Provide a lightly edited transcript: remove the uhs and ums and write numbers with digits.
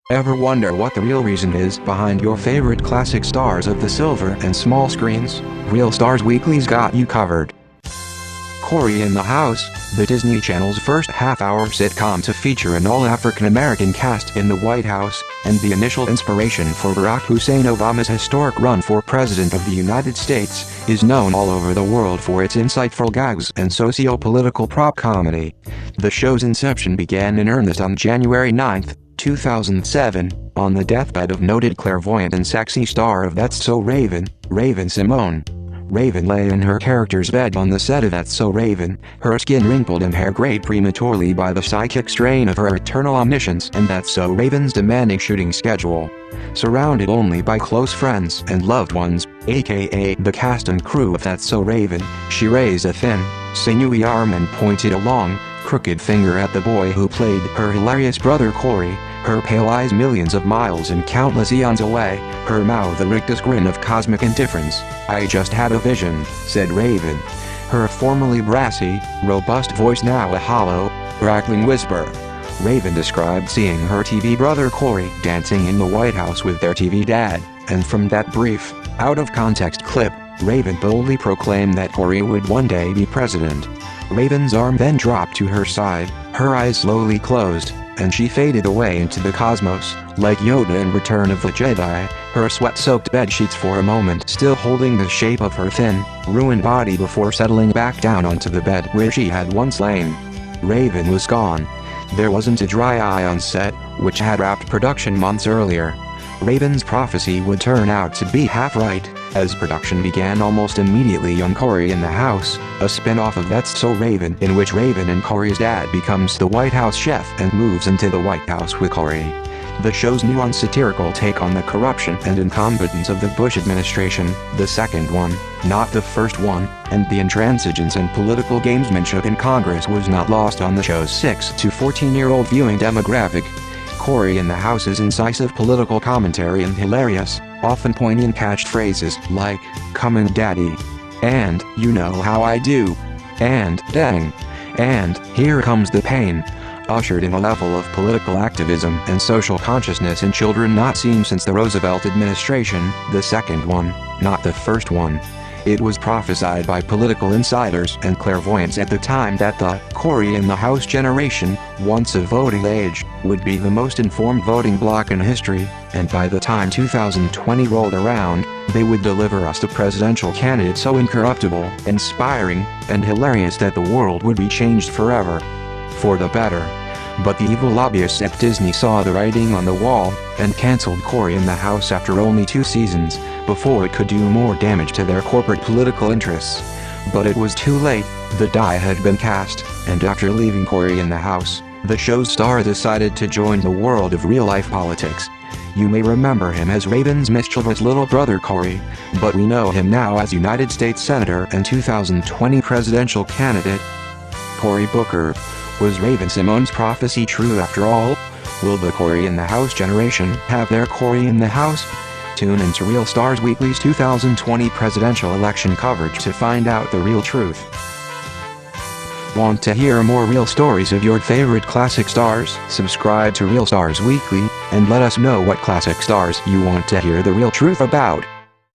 Ever wonder what the real reason is behind your favorite classic stars of the silver and small screens? Real Stars Weekly's got you covered. Cory in the House, the Disney Channel's first half-hour sitcom to feature an all-African-American cast in the White House, and the initial inspiration for Barack Hussein Obama's historic run for President of the United States, is known all over the world for its insightful gags and socio-political prop comedy. The show's inception began in earnest on January 9, 2007, on the deathbed of noted clairvoyant and sexy star of That's So Raven, Raven-Symoné. Raven lay in her character's bed on the set of That's So Raven, her skin wrinkled and hair grayed prematurely by the psychic strain of her eternal omniscience and That's So Raven's demanding shooting schedule. Surrounded only by close friends and loved ones, aka the cast and crew of That's So Raven, she raised a thin, sinewy arm and pointed a long, crooked finger at the boy who played her hilarious brother Cory, her pale eyes millions of miles and countless eons away, her mouth a rictus grin of cosmic indifference. "I just had a vision," said Raven. Her formerly brassy, robust voice now a hollow, crackling whisper. Raven described seeing her TV brother Cory dancing in the White House with their TV dad, and from that brief, out-of-context clip, Raven boldly proclaimed that Cory would one day be president. Raven's arm then dropped to her side, her eyes slowly closed, and she faded away into the cosmos, like Yoda in Return of the Jedi, her sweat-soaked bedsheets for a moment still holding the shape of her thin, ruined body before settling back down onto the bed where she had once lain. Raven was gone. There wasn't a dry eye on set, which had wrapped production months earlier. Raven's prophecy would turn out to be half right, as production began almost immediately on Cory in the House, a spin-off of That's So Raven in which Raven and Cory's dad becomes the White House chef and moves into the White House with Cory. The show's nuanced satirical take on the corruption and incompetence of the Bush administration, the second one, not the first one, and the intransigence and political gamesmanship in Congress was not lost on the show's 6 to 14-year-old viewing demographic. Cory in the House's incisive political commentary and hilarious, often poignant catchphrases like, "Comin' Daddy," and "You know how I do," and "Dang," and "Here comes the pain," ushered in a level of political activism and social consciousness in children not seen since the Roosevelt administration, the second one, not the first one. It was prophesied by political insiders and clairvoyants at the time that the Cory in the House generation, once of voting age, would be the most informed voting bloc in history, and by the time 2020 rolled around, they would deliver us a presidential candidate so incorruptible, inspiring, and hilarious that the world would be changed forever. For the better. But the evil lobbyists at Disney saw the writing on the wall, and cancelled Cory in the House after only 2 seasons, before it could do more damage to their corporate political interests. But it was too late, the die had been cast, and after leaving Cory in the House, the show's star decided to join the world of real-life politics. You may remember him as Raven's mischievous little brother Cory, but we know him now as United States Senator and 2020 presidential candidate, Cory Booker. Was Raven-Symoné's prophecy true after all? Will the Cory in the House generation have their Cory in the House? Tune into Real Stars Weekly's 2020 presidential election coverage to find out the real truth. Want to hear more real stories of your favorite classic stars? Subscribe to Real Stars Weekly, and let us know what classic stars you want to hear the real truth about.